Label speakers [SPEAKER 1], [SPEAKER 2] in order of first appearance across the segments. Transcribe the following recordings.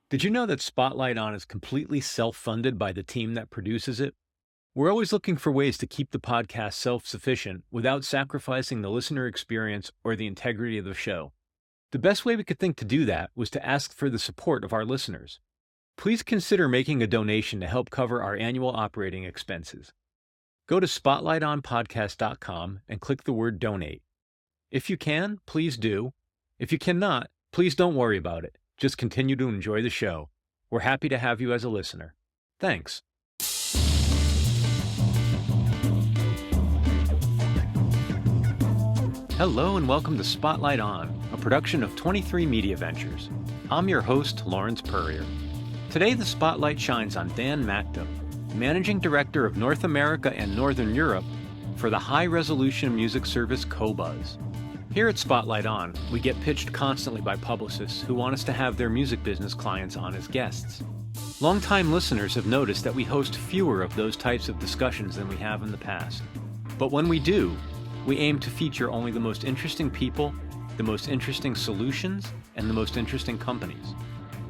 [SPEAKER 1] Did you know that Spotlight On is completely self funded by the team that produces it? We're always looking for ways to keep the podcast self sufficient without sacrificing the listener experience or the integrity of the show. The best way we could think to do that was to ask for the support of our listeners. Please consider making a donation to help cover our annual operating expenses. Go to spotlightonpodcast.com and click the word donate. If you can, please do. If you cannot, please don't worry about it. Just continue to enjoy the show. We're happy to have you as a listener. Thanks. Hello and welcome to Spotlight On, a production of 23 Media Ventures. I'm your host, Lawrence Purrier. Today the spotlight shines on Dan Mackta, Managing Director of North America and Northern Europe for the high-resolution music service Qobuz. Here at Spotlight On, we get pitched constantly by publicists who want us to have their music business clients on as guests. Longtime listeners have noticed that we host fewer of those types of discussions than we have in the past. But when we do, we aim to feature only the most interesting people, the most interesting solutions, and the most interesting companies.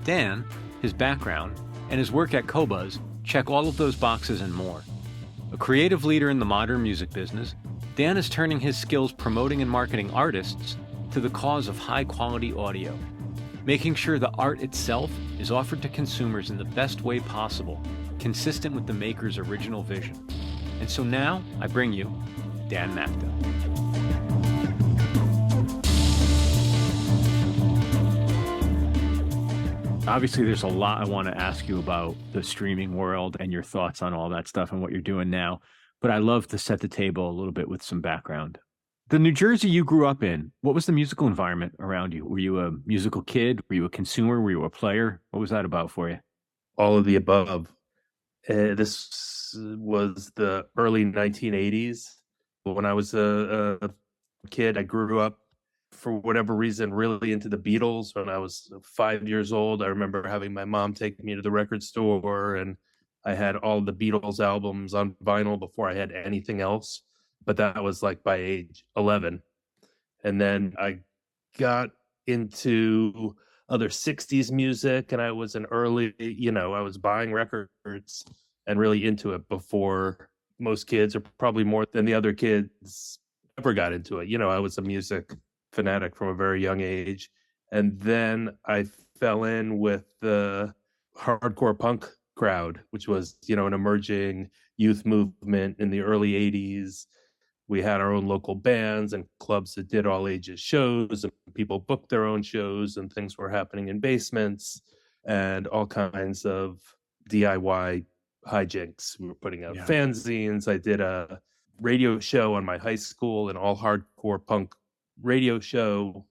[SPEAKER 1] Dan, his background, and his work at Qobuz check all of those boxes and more. A creative leader in the modern music business, Dan is turning his skills promoting and marketing artists to the cause of high-quality audio, making sure the art itself is offered to consumers in the best way possible, consistent with the maker's original vision. And so now, I bring you Dan Mackta. Obviously, there's a lot I want to ask you about the streaming world and your thoughts on all that stuff and what you're doing now. But I love to set the table a little bit with some background. The New Jersey you grew up in, what was the musical environment around you? Were you a musical kid? Were you a consumer? Were you a player? What was that about for you?
[SPEAKER 2] All of the above. This was the early 1980s. When I was a kid, I grew up, for whatever reason, really into the Beatles. When I was 5 years old, I remember having my mom take me to the record store, and I had all the Beatles albums on vinyl before I had anything else. But that was like by age 11. And then I got into other 60s music, and I was an early, I was buying records and really into it before most kids, or probably more than the other kids, ever got into it. I was a music fanatic from a very young age. And then I fell in with the hardcore punk crowd, which was, an emerging youth movement in the early 80s. We had our own local bands and clubs that did all ages shows, and people booked their own shows, and things were happening in basements and all kinds of DIY hijinks. We were putting out fanzines. I did a radio show on my high school, an all hardcore punk radio show,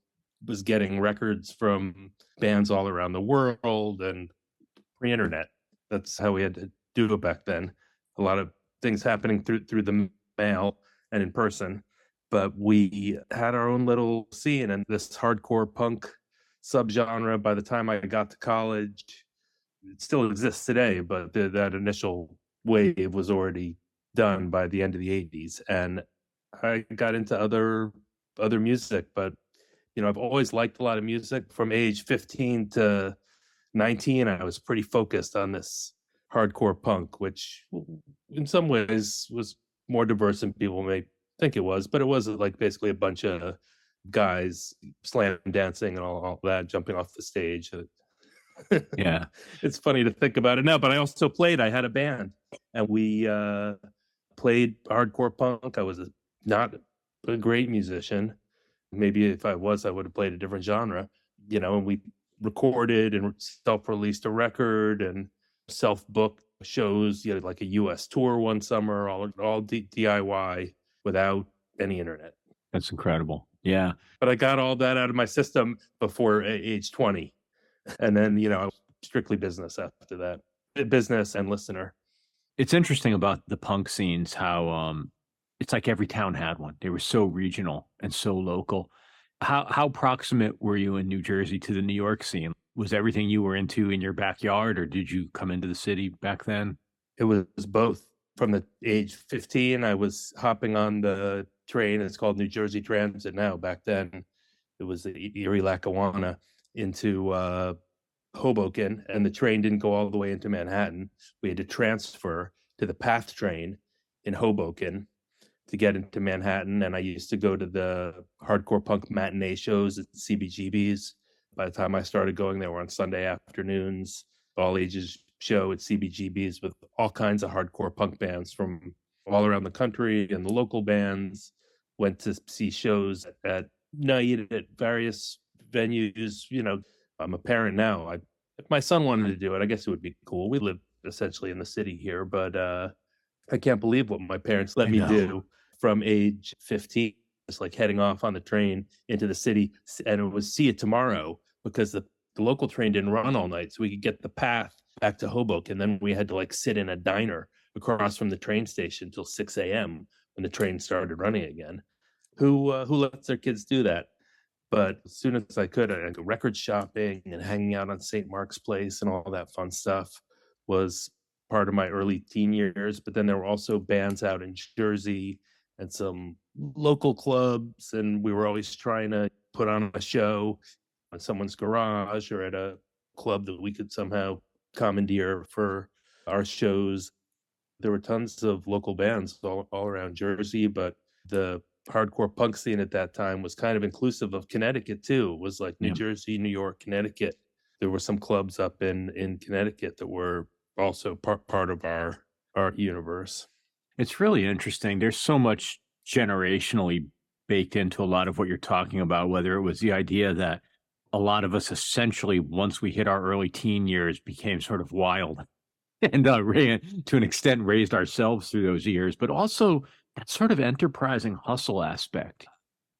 [SPEAKER 2] was getting records from bands all around the world and pre-internet. That's how we had to do it back then. A lot of things happening through the mail and in person, but we had our own little scene, and this hardcore punk subgenre, by the time I got to college, it still exists today, but that initial wave was already done by the end of the 80s. And I got into other music, but I've always liked a lot of music. From age 15 to 19, I was pretty focused on this hardcore punk, which in some ways was more diverse than people may think it was, but it was like basically a bunch of guys slam dancing and all that, jumping off the stage.
[SPEAKER 1] Yeah.
[SPEAKER 2] It's funny to think about it now, but I also played. I had a band, and we played hardcore punk. I was not a great musician. Maybe if I was, I would have played a different genre, and we recorded and self-released a record and self-booked shows, like a US tour one summer, all DIY without any internet.
[SPEAKER 1] That's incredible. Yeah.
[SPEAKER 2] But I got all that out of my system before age 20. And then, strictly business after that. Business and listener.
[SPEAKER 1] It's interesting about the punk scenes, how it's like every town had one. They were so regional and so local. How proximate were you in New Jersey to the New York scene? Was everything you were into in your backyard, or did you come into the city back then?
[SPEAKER 2] It was both. From the age 15, I was hopping on the train. It's called New Jersey Transit now. Back then, it was the Erie Lackawanna into Hoboken, and the train didn't go all the way into Manhattan. We had to transfer to the PATH train in Hoboken to get into Manhattan. And I used to go to the hardcore punk matinee shows at CBGB's. By the time I started going, they were on Sunday afternoons, all ages show at CBGB's with all kinds of hardcore punk bands from all around the country and the local bands. Went to see shows at night at various venues. I'm a parent now. If my son wanted to do it, I guess it would be cool. We live essentially in the city here, but I can't believe what my parents let
[SPEAKER 1] I
[SPEAKER 2] me
[SPEAKER 1] know.
[SPEAKER 2] do from age 15, just like heading off on the train into the city. And it was see you tomorrow, because the local train didn't run all night. So we could get the PATH back to Hoboken. Then we had to like sit in a diner across from the train station till 6 a.m. when the train started running again. Who lets their kids do that? But as soon as I could, I go record shopping and hanging out on St. Mark's Place and all that fun stuff was part of my early teen years. But then there were also bands out in Jersey and some local clubs, and we were always trying to put on a show in someone's garage or at a club that we could somehow commandeer for our shows. There were tons of local bands all around Jersey, but the hardcore punk scene at that time was kind of inclusive of Connecticut too. It was like New Jersey, New York, Connecticut. There were some clubs up in Connecticut that were also part of our universe.
[SPEAKER 1] It's really interesting. There's so much generationally baked into a lot of what you're talking about, whether it was the idea that a lot of us essentially, once we hit our early teen years, became sort of wild and to an extent raised ourselves through those years, but also that sort of enterprising hustle aspect.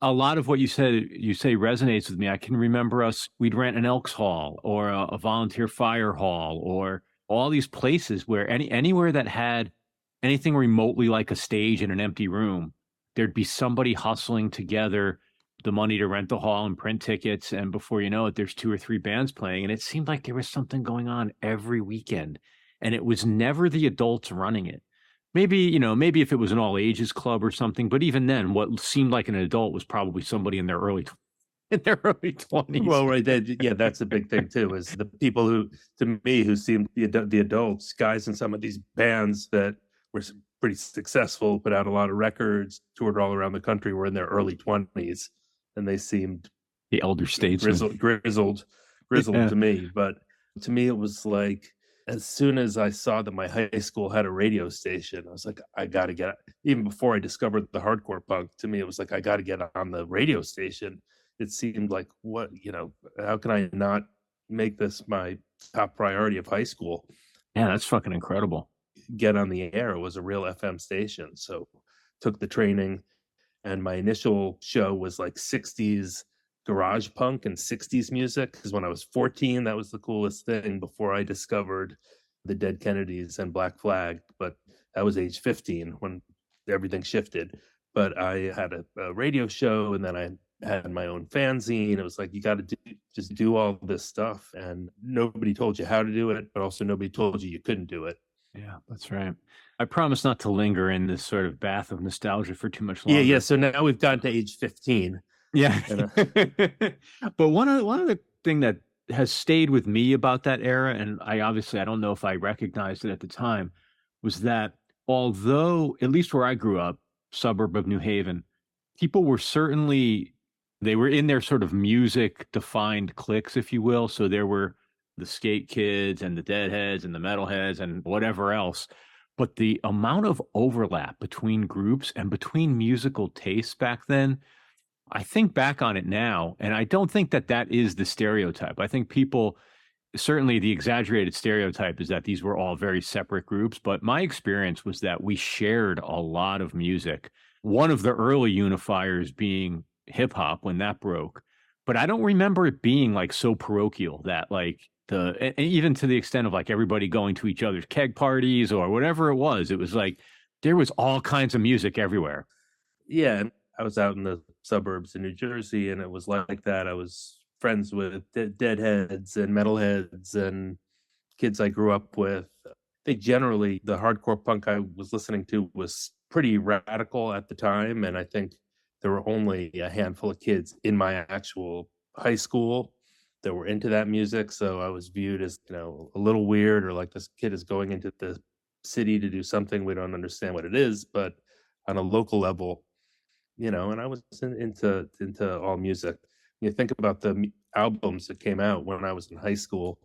[SPEAKER 1] A lot of what you say resonates with me. I can remember we'd rent an Elks Hall or a volunteer fire hall or all these places where anywhere that had anything remotely like a stage in an empty room, there'd be somebody hustling together the money to rent the hall and print tickets. And before you know it, there's 2 or 3 bands playing. And it seemed like there was something going on every weekend. And it was never the adults running it. Maybe if it was an all ages club or something, but even then, what seemed like an adult was probably somebody in their early 20s.
[SPEAKER 2] Well, right, that's a big thing too. Is the people who, to me, who seemed the adults, guys in some of these bands that were pretty successful, put out a lot of records, toured all around the country, were in their early 20s, and they seemed
[SPEAKER 1] the elder statesmen,
[SPEAKER 2] grizzled to me. But to me, it was like, as soon as I saw that my high school had a radio station, I was like, I got to get, even before I discovered the hardcore punk, to me, it was like, I got to get on the radio station. It seemed like, how can I not make this my top priority of high school?
[SPEAKER 1] Yeah, that's fucking incredible.
[SPEAKER 2] Get on the air. It was a real FM station. So took the training, and my initial show was like 60s garage punk and 60s music, because when I was 14, that was the coolest thing before I discovered the Dead Kennedys and Black Flag. But that was age 15 when everything shifted. But I had a radio show, and then I had my own fanzine. It was like, you got to just do all this stuff, and nobody told you how to do it, but also nobody told you couldn't do it.
[SPEAKER 1] Yeah, that's right. I promise not to linger in this sort of bath of nostalgia for too much longer.
[SPEAKER 2] Yeah. So now we've gotten to age 15.
[SPEAKER 1] Yeah. But one of the thing that has stayed with me about that era, and I don't know if I recognized it at the time, was that although, at least where I grew up, suburb of New Haven, people were they were in their sort of music defined cliques, if you will. So there were the skate kids and the deadheads and the metalheads and whatever else. But the amount of overlap between groups and between musical tastes back then, I think back on it now, and I don't think that is the stereotype. I think people, certainly the exaggerated stereotype is that these were all very separate groups, but my experience was that we shared a lot of music. One of the early unifiers being hip hop when that broke, but I don't remember it being like so parochial that like even to the extent of like everybody going to each other's keg parties or whatever it was like there was all kinds of music everywhere.
[SPEAKER 2] Yeah. I was out in the suburbs in New Jersey, and it was like that. I was friends with deadheads and metalheads and kids I grew up with. I think generally the hardcore punk I was listening to was pretty radical at the time, and I think there were only a handful of kids in my actual high school that were into that music. So I was viewed as, a little weird, or like this kid is going into the city to do something we don't understand what it is, but on a local level, and I was into all music. You think about the albums that came out when I was in high school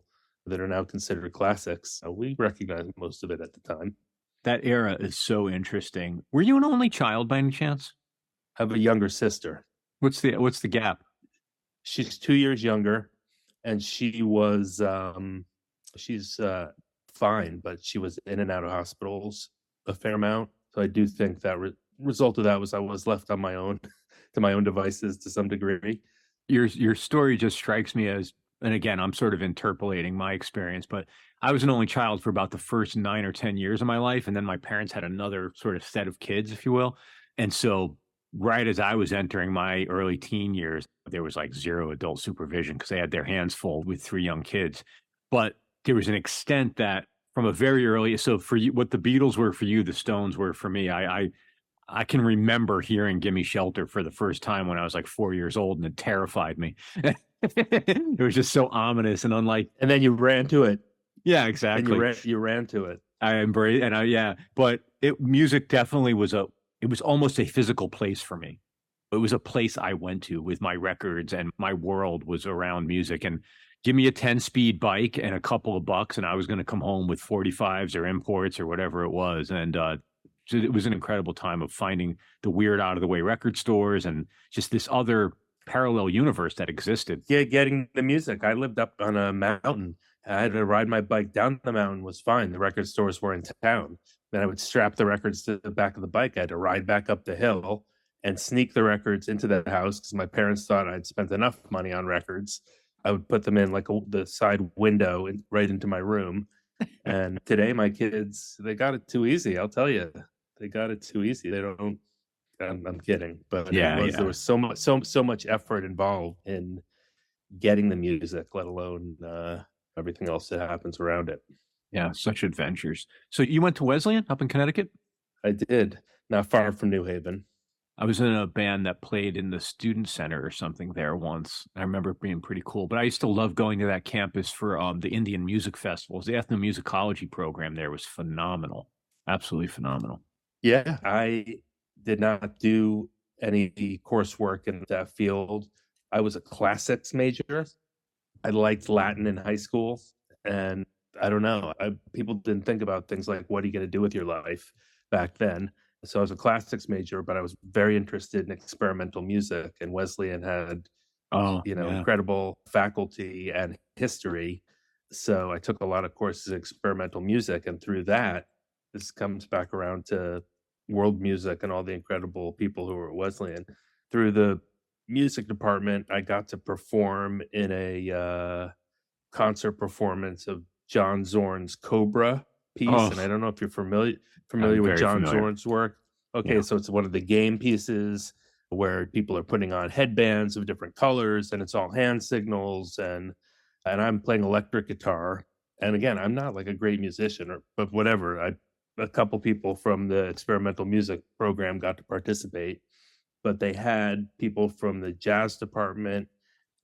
[SPEAKER 2] that are now considered classics. We recognized most of it at the time.
[SPEAKER 1] That era is so interesting. Were you an only child by any chance?
[SPEAKER 2] I have a younger sister.
[SPEAKER 1] What's the gap?
[SPEAKER 2] She's 2 years younger, and she's fine, but she was in and out of hospitals a fair amount. So I do think that result of that was I was left on my own to my own devices to some degree.
[SPEAKER 1] Your story just strikes me as, and again, I'm sort of interpolating my experience, but I was an only child for about the first 9 or 10 years of my life, and then my parents had another sort of set of kids, if you will. And so right as I was entering my early teen years, there was like zero adult supervision because they had their hands full with three young kids. But there was an extent that from a very early, so for you, what the Beatles were for you, the Stones were for me. I can remember hearing "Gimme Shelter" for the first time when I was like 4 years old, and it terrified me. It was just so ominous and unlike.
[SPEAKER 2] And then you ran to it.
[SPEAKER 1] Yeah, exactly.
[SPEAKER 2] And you ran to it.
[SPEAKER 1] I embrace, and yeah, but music definitely it was almost a physical place for me. It was a place I went to with my records, and my world was around music. And give me a 10-speed bike and a couple of bucks, and I was going to come home with 45s or imports or whatever it was. And so it was an incredible time of finding the weird out of the way record stores and just this other parallel universe that existed.
[SPEAKER 2] Yeah, getting the music. I lived up on a mountain. I had to ride my bike down the mountain was fine. The record stores were in town. Then I would strap the records to the back of the bike. I had to ride back up the hill and sneak the records into the house because my parents thought I'd spent enough money on records. I would put them in like the side window right into my room. And today my kids, they got it too easy. I'll tell you, they got it too easy. They don't. I'm kidding, but there was so much effort involved in getting the music, let alone everything else that happens around it.
[SPEAKER 1] Yeah, such adventures. So you went to Wesleyan up in Connecticut?
[SPEAKER 2] I did, not far from New Haven.
[SPEAKER 1] I was in a band that played in the student center or something there once. I remember it being pretty cool. But I used to love going to that campus for the Indian music festivals. The ethnomusicology program there was phenomenal, absolutely phenomenal.
[SPEAKER 2] Yeah, I did not do any coursework in that field. I was a classics major. I liked Latin in high school, and I don't know. People didn't think about things like, what are you going to do with your life back then? So I was a classics major, but I was very interested in experimental music, and Wesleyan had, incredible faculty and history. So I took a lot of courses in experimental music, and through that, this comes back around to world music and all the incredible people who were at Wesleyan. Through the music department, I got to perform in a concert performance of John Zorn's Cobra piece. And I don't know if you're familiar with John Zorn's work. Okay, yeah. So it's one of the game pieces where people are putting on headbands of different colors, and it's all hand signals, and I'm playing electric guitar. And again, I'm not like a great musician, but whatever. A couple people from the experimental music program got to participate, but they had people from the jazz department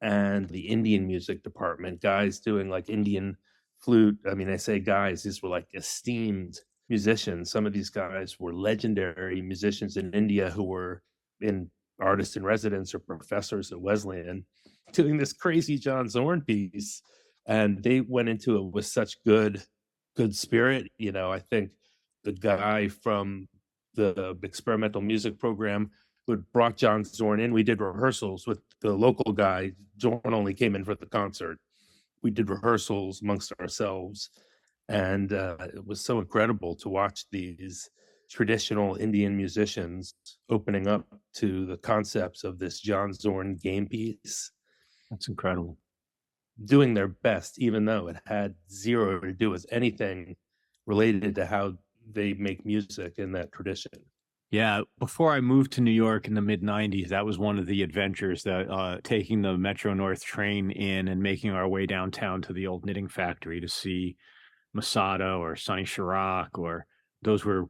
[SPEAKER 2] and the Indian music department, guys doing like Indian flute. I mean, I say guys, these were like esteemed musicians. Some of these guys were legendary musicians in India who were in artist in residence or professors at Wesleyan doing this crazy John Zorn piece. And they went into it with such good spirit. I think the guy from the experimental music program who had brought John Zorn in, we did rehearsals with the local guy. Zorn only came in for the concert. We did rehearsals amongst ourselves. And it was so incredible to watch these traditional Indian musicians opening up to the concepts of this John Zorn game piece.
[SPEAKER 1] That's incredible.
[SPEAKER 2] Doing their best, even though it had zero to do with anything related to how they make music in that tradition.
[SPEAKER 1] Yeah, before I moved to New York in the mid-90s, that was one of the adventures, that taking the Metro North train in and making our way downtown to the old knitting factory to see Masada or Sonny Chirac, or those were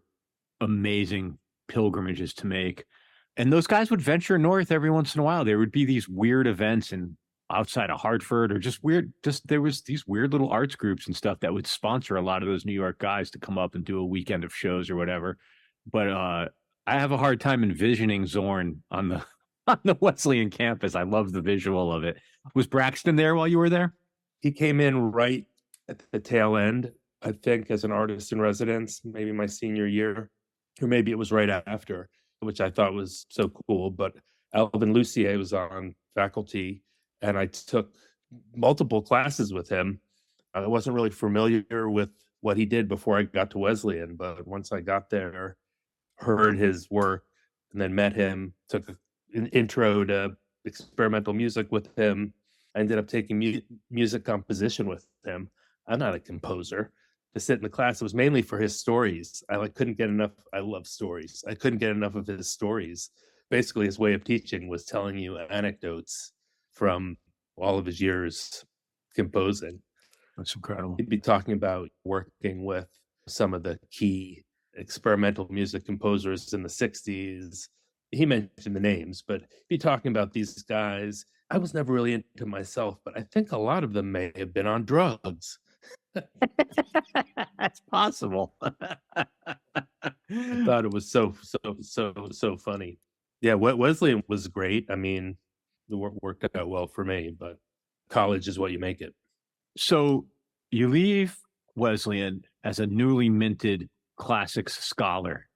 [SPEAKER 1] amazing pilgrimages to make. And those guys would venture north every once in a while. There would be these weird events in outside of Hartford, or just weird. Just there was these weird little arts groups and stuff that would sponsor a lot of those New York guys to come up and do a weekend of shows or whatever. But I have a hard time envisioning Zorn on the on the Wesleyan campus. I love the visual of it. Was Braxton there while you were there?
[SPEAKER 2] He came in right at the tail end, I think, as an artist in residence, maybe my senior year, or maybe it was right after, which I thought was so cool. But Alvin Lucier was on faculty, and I took multiple classes with him. I wasn't really familiar with what he did before I got to Wesleyan, but once I got there, heard his work, and then met him, took an intro to experimental music with him. I ended up taking music composition with him. I'm not a composer. To sit in the class, it was mainly for his stories. I couldn't get enough. I love stories. I couldn't get enough of his stories. Basically, his way of teaching was telling you anecdotes from all of his years composing.
[SPEAKER 1] That's incredible.
[SPEAKER 2] He'd be talking about working with some of the key experimental music composers in the 60s. He mentioned the names, but he'd be talking about these guys. I was never really into myself, but I think a lot of them may have been on drugs.
[SPEAKER 1] That's possible.
[SPEAKER 2] I thought it was so funny. Yeah, Wesleyan was great. I mean, it worked out well for me, but college is what you make it.
[SPEAKER 1] So you leave Wesleyan as a newly minted classics scholar.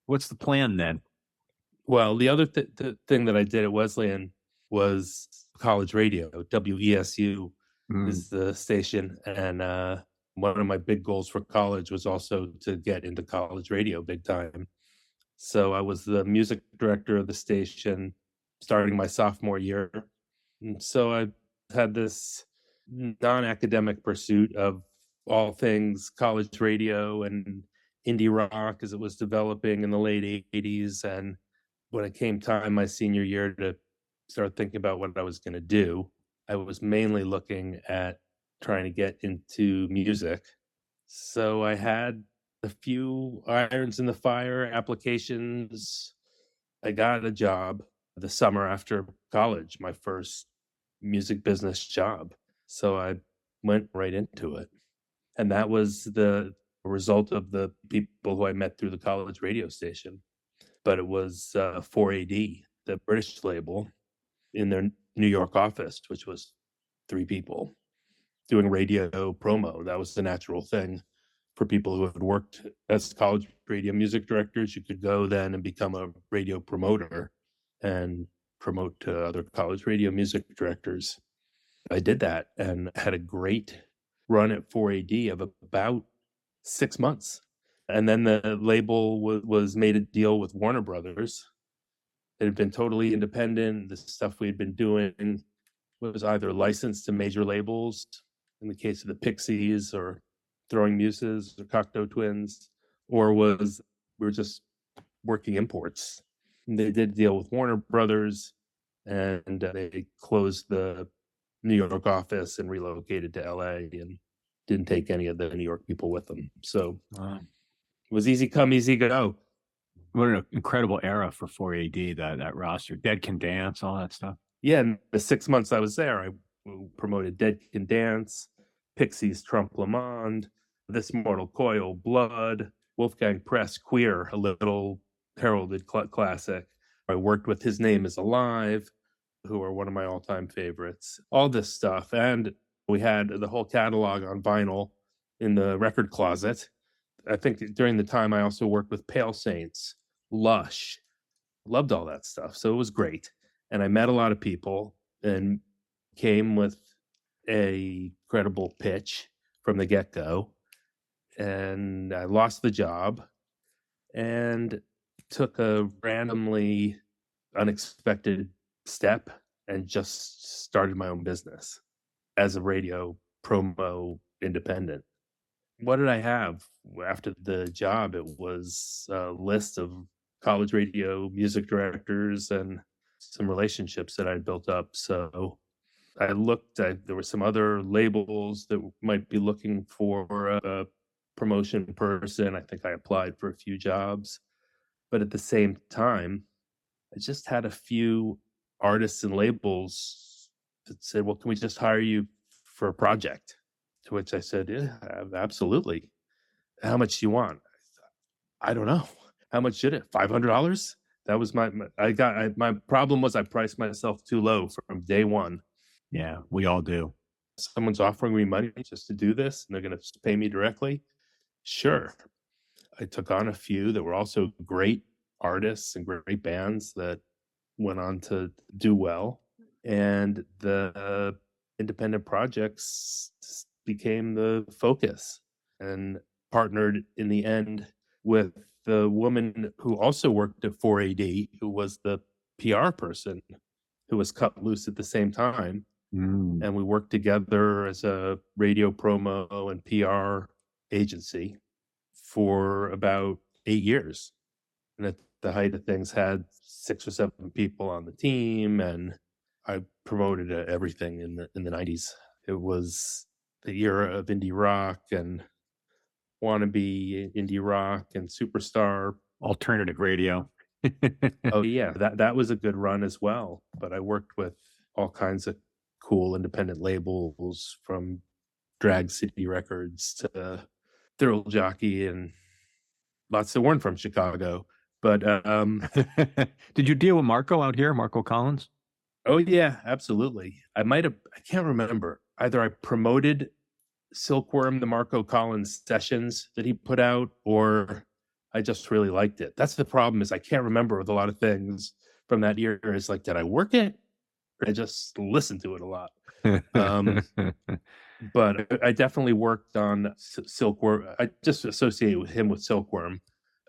[SPEAKER 1] What's the plan then?
[SPEAKER 2] Well, the other thing that I did at Wesleyan was college radio. WESU is the station, and one of my big goals for college was also to get into college radio big time. So I was the music director of the station starting my sophomore year. And so I had this non-academic pursuit of all things college radio and indie rock as it was developing in the late 80s. And when it came time my senior year to start thinking about what I was going to do, I was mainly looking at trying to get into music. So I had a few irons in the fire, applications. I got a job the summer after college, my first music business job. So I went right into it. And that was the result of the people who I met through the college radio station. But it was 4AD, the British label, in their New York office, which was 3 people doing radio promo. That was the natural thing for people who had worked as college radio music directors. You could go then and become a radio promoter and promote to other college radio music directors. I did that and had a great run at 4AD of about 6 months. And then the label was made a deal with Warner Brothers. It had been totally independent. The stuff we had been doing was either licensed to major labels, in the case of the Pixies or Throwing Muses or Cocteau Twins, or we were just working imports. And they did a deal with Warner Brothers, and they closed the New York office and relocated to LA and didn't take any of the New York people with them. So it was easy come, easy go.
[SPEAKER 1] What an incredible era for 4AD, that roster. Dead Can Dance, all that stuff.
[SPEAKER 2] Yeah, in the 6 months I was there, I promoted Dead Can Dance, Pixies, Trump Le Monde, This Mortal Coil, Blood, Wolfgang Press, Queer, a little heralded classic. I worked with His Name Is Alive, who are one of my all-time favorites. All this stuff. And we had the whole catalog on vinyl in the record closet. I think during the time I also worked with Pale Saints, Lush, loved all that stuff. So it was great. And I met a lot of people and came with a credible pitch from the get-go. And I lost the job and took a randomly unexpected step and just started my own business as a radio promo independent. What did I have after the job? It was a list of college radio music directors and some relationships that I'd built up. So I looked, there were some other labels that might be looking for a promotion person. I think I applied for a few jobs. But at the same time, I just had a few artists and labels said, well, can we just hire you for a project? To which I said, yeah, absolutely. How much do you want? I don't know. How much did it? $500? That was my problem was I priced myself too low from day one.
[SPEAKER 1] Yeah, we all do.
[SPEAKER 2] Someone's offering me money just to do this and they're going to pay me directly. Sure. I took on a few that were also great artists and great bands that went on to do well. And the independent projects became the focus, and partnered in the end with the woman who also worked at 4AD, who was the PR person who was cut loose at the same time. And we worked together as a radio promo and PR agency for about 8 years. And at the height of things, had 6 or 7 people on the team, and I promoted everything in the 90s. It was the era of indie rock and wannabe indie rock and superstar
[SPEAKER 1] alternative radio.
[SPEAKER 2] Oh yeah, that was a good run as well. But I worked with all kinds of cool independent labels, from Drag City Records to Thrill Jockey, and lots that weren't from Chicago. But
[SPEAKER 1] did you deal with Marco out here, Marco Collins?
[SPEAKER 2] Oh yeah, absolutely. I can't remember. Either I promoted Silkworm, the Marco Collins sessions that he put out, or I just really liked it. That's the problem, is I can't remember with a lot of things from that year. It's like, did I work it? Or I just listened to it a lot. But I definitely worked on Silkworm. I just associate with him with Silkworm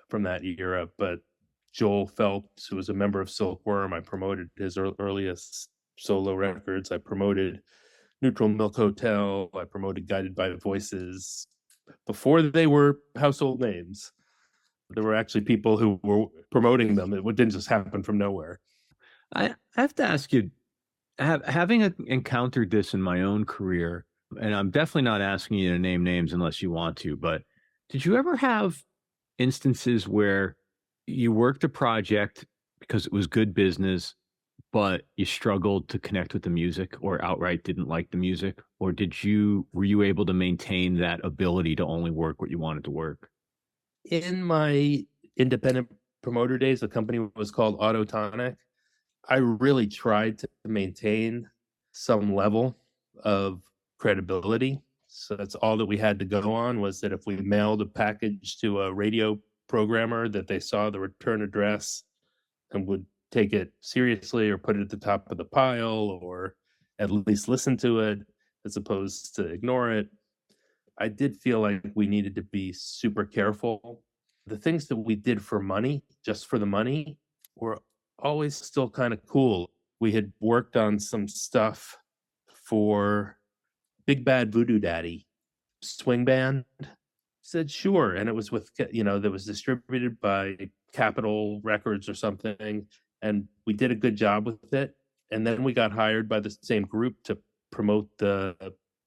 [SPEAKER 2] from that era. But Joel Phelps, who was a member of Silkworm, I promoted his earliest solo records. I promoted Neutral Milk Hotel. I promoted Guided by Voices before they were household names. There were actually people who were promoting them. It didn't just happen from nowhere.
[SPEAKER 1] I have to ask you, having encountered this in my own career, and I'm definitely not asking you to name names unless you want to, but did you ever have instances where you worked a project because it was good business, but you struggled to connect with the music, or outright didn't like the music? Or were you able to maintain that ability to only work what you wanted to work?
[SPEAKER 2] In my independent promoter days, the company was called Autotonic. I really tried to maintain some level of credibility. So that's all that we had to go on, was that if we mailed a package to a radio programmer, that they saw the return address and would take it seriously, or put it at the top of the pile, or at least listen to it as opposed to ignore it. I did feel like we needed to be super careful. The things that we did for money, just for the money, were always still kind of cool. We had worked on some stuff for Big Bad Voodoo Daddy swing band. Said sure, and it was with, that was distributed by Capitol Records or something, and we did a good job with it. And then we got hired by the same group to promote the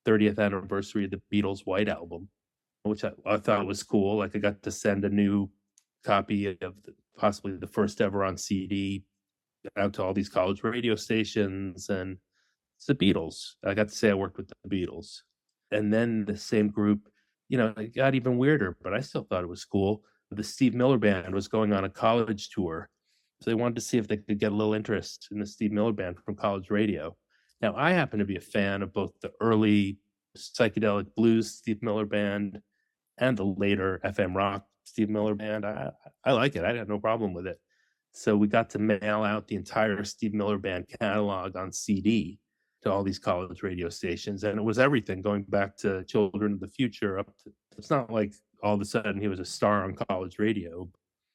[SPEAKER 2] 30th anniversary of the Beatles' White Album, which I thought was cool. Like, I got to send a new copy of possibly the first ever on CD out to all these college radio stations, and it's the Beatles. I got to say I worked with the Beatles. And then the same group, it got even weirder, but I still thought it was cool. The Steve Miller Band was going on a college tour, so they wanted to see if they could get a little interest in the Steve Miller Band from college radio. Now, I happen to be a fan of both the early psychedelic blues Steve Miller Band and the later FM rock Steve Miller Band. I like it. I had no problem with it. So we got to mail out the entire Steve Miller Band catalog on CD to all these college radio stations. And it was everything, going back to Children of the Future up to, it's not like all of a sudden he was a star on college radio.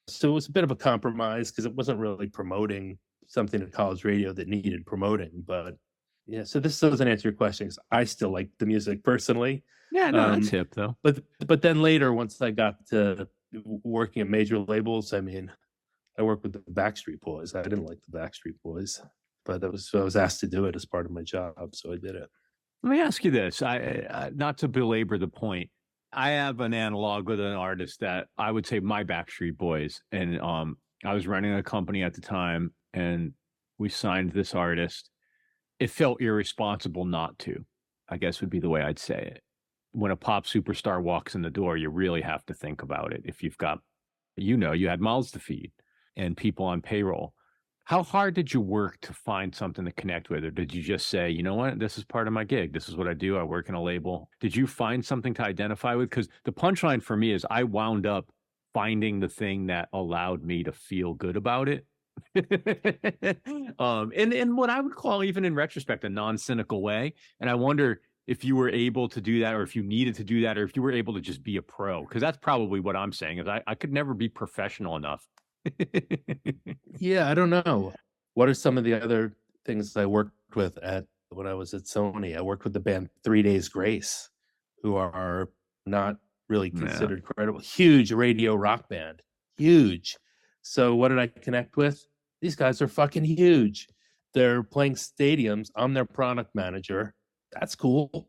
[SPEAKER 2] So it was a bit of a compromise, because it wasn't really promoting something to college radio that needed promoting. But yeah, so this doesn't answer your question, because I still like the music personally.
[SPEAKER 1] Yeah, no, that's hip though.
[SPEAKER 2] But then later, once I got to working at major labels, I mean, I worked with the Backstreet Boys. I didn't like the Backstreet Boys, but I was asked to do it as part of my job, so I did it.
[SPEAKER 1] Let me ask you this: I not to belabor the point, I have an analog with an artist that I would say my Backstreet Boys, and I was running a company at the time, and we signed this artist, it felt irresponsible not to, I guess would be the way I'd say it. When a pop superstar walks in the door, you really have to think about it. If you've got, you had mouths to feed and people on payroll. How hard did you work to find something to connect with? Or did you just say, you know what, this is part of my gig. This is what I do. I work in a label. Did you find something to identify with? Because the punchline for me is I wound up finding the thing that allowed me to feel good about it. In what I would call, even in retrospect, a non-cynical way. And I wonder if you were able to do that, or if you needed to do that, or if you were able to just be a pro. Because that's probably what I'm saying is I could never be professional enough.
[SPEAKER 2] Yeah, I don't know. What are some of the other things I worked with at when I was at Sony? I worked with the band 3 Days Grace, who are not really
[SPEAKER 1] Yeah.
[SPEAKER 2] considered credible. Huge radio rock band. Huge. So what did I connect with? These guys are fucking huge. They're playing stadiums. I'm their product manager. That's cool.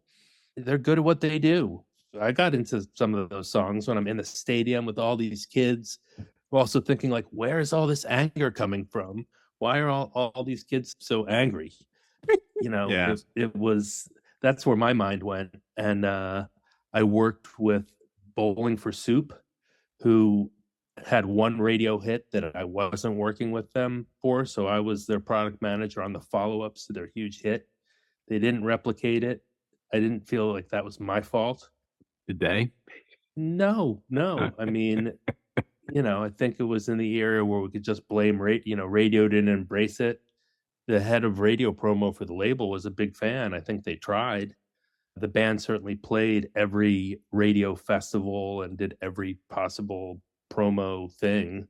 [SPEAKER 2] They're good at what they do. I got into some of those songs when I'm in the stadium with all these kids. We're also thinking, like, where is all this anger coming from? Why are all these kids so angry?
[SPEAKER 1] Yeah.
[SPEAKER 2] It was, that's where my mind went. And I worked with Bowling for Soup, who had one radio hit that I wasn't working with them for. So I was their product manager on the follow-ups to their huge hit. They didn't replicate it. I didn't feel like that was my fault.
[SPEAKER 1] Did they?
[SPEAKER 2] No. I mean, I think it was in the era where we could just blame radio didn't embrace it. The head of radio promo for the label was a big fan. I think they tried. The band certainly played every radio festival and did every possible promo thing.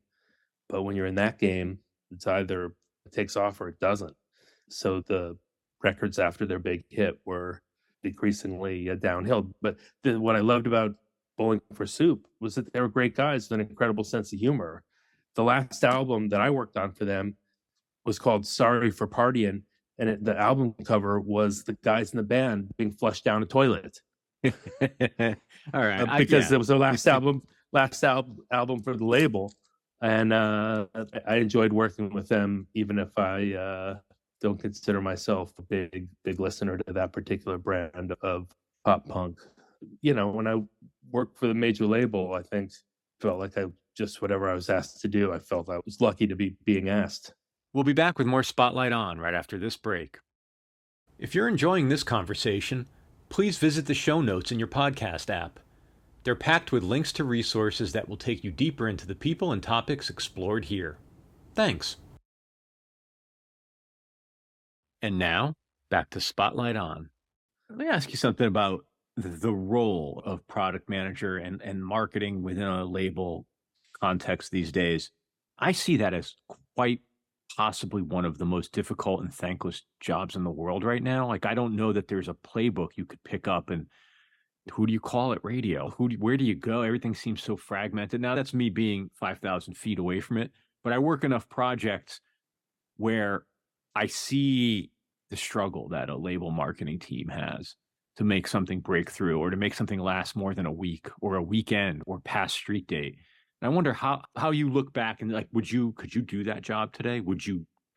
[SPEAKER 2] But when you're in that game, it's either it takes off or it doesn't. So the records after their big hit were decreasingly downhill. But what I loved about Bowling for Soup was that they were great guys with an incredible sense of humor. The last album that I worked on for them was called Sorry for Partying, and the album cover was the guys in the band being flushed down a toilet.
[SPEAKER 1] All right.
[SPEAKER 2] Because it was their last album for the label. And I enjoyed working with them, even if I don't consider myself a big listener to that particular brand of pop punk. When I worked for the major label, I think felt like I just whatever I was asked to do, I felt I was lucky to be being asked.
[SPEAKER 1] We'll be back with more Spotlight On right after this break. If you're enjoying this conversation, please visit the show notes in your podcast app. They're packed with links to resources that will take you deeper into the people and topics explored here. Thanks. And now, back to Spotlight On. Let me ask you something about the role of product manager and marketing within a label context these days. I see that as quite possibly one of the most difficult and thankless jobs in the world right now. Like, I don't know that there's a playbook you could pick up and who do you call at radio? Where do you go? Everything seems so fragmented. Now, that's me being 5,000 feet away from it, but I work enough projects where I see the struggle that a label marketing team has to make something break through or to make something last more than a week or a weekend or past street date. And I wonder how you look back and like, could you do that job today?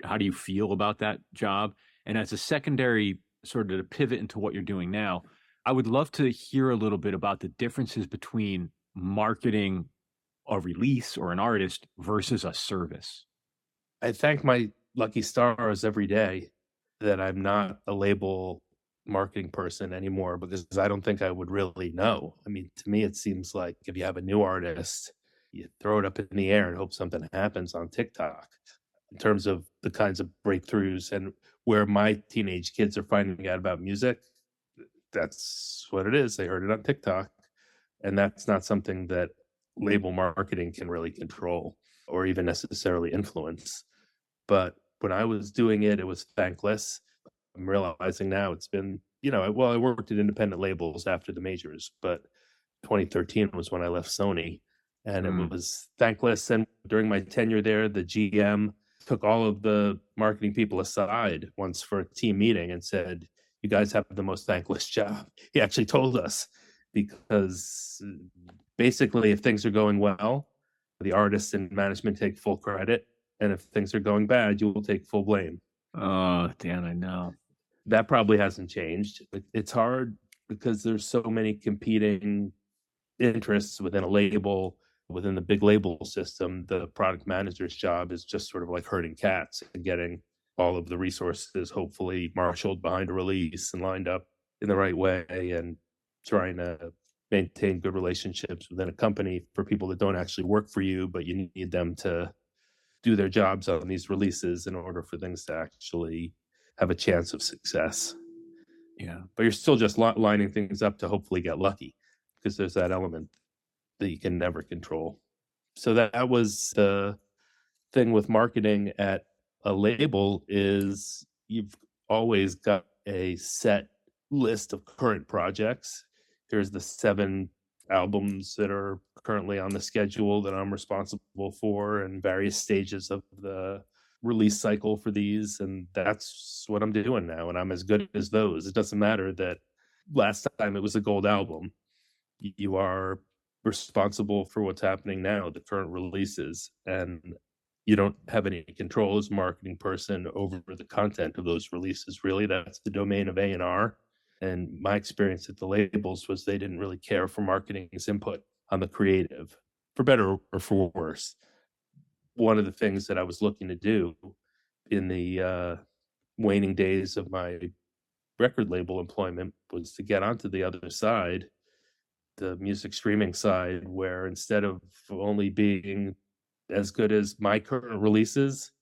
[SPEAKER 1] How do you feel about that job? And as a secondary sort of to pivot into what you're doing now, I would love to hear a little bit about the differences between marketing a release or an artist versus a service.
[SPEAKER 2] I thank my lucky stars every day that I'm not a label marketing person anymore, because I don't think I would really know. I mean, to me, it seems like if you have a new artist, you throw it up in the air and hope something happens on TikTok. In terms of the kinds of breakthroughs and where my teenage kids are finding out about music, that's what it is. They heard it on TikTok. And that's not something that label marketing can really control or even necessarily influence. But when I was doing it, it was thankless. I'm realizing now it's been, I worked at independent labels after the majors, but 2013 was when I left Sony, and it was thankless. And during my tenure there, the GM took all of the marketing people aside once for a team meeting and said, "You guys have the most thankless job." He actually told us, because basically if things are going well, the artists and management take full credit. And if things are going bad, you will take full blame.
[SPEAKER 1] Oh, Dan, I know.
[SPEAKER 2] That probably hasn't changed. It's hard because there's so many competing interests within a label, within the big label system. The product manager's job is just sort of like herding cats and getting all of the resources hopefully marshaled behind a release and lined up in the right way, and trying to maintain good relationships within a company for people that don't actually work for you, but you need them to do their jobs on these releases in order for things to actually have a chance of success.
[SPEAKER 1] Yeah.
[SPEAKER 2] But you're still just lining things up to hopefully get lucky, because there's that element that you can never control. So that was the thing with marketing at a label, is you've always got a set list of current projects. Here's the 7 albums that are currently on the schedule that I'm responsible for, and various stages of the release cycle for these, and that's what I'm doing now, and I'm as good as those. It doesn't matter that last time it was a gold album. You are responsible for what's happening now, the current releases, and you don't have any control as a marketing person over the content of those releases. Really, that's the domain of A&R. And my experience at the labels was they didn't really care for marketing's input on the creative, for better or for worse. One of the things that I was looking to do in the waning days of my record label employment was to get onto the other side, the music streaming side, where instead of only being as good as my current releases,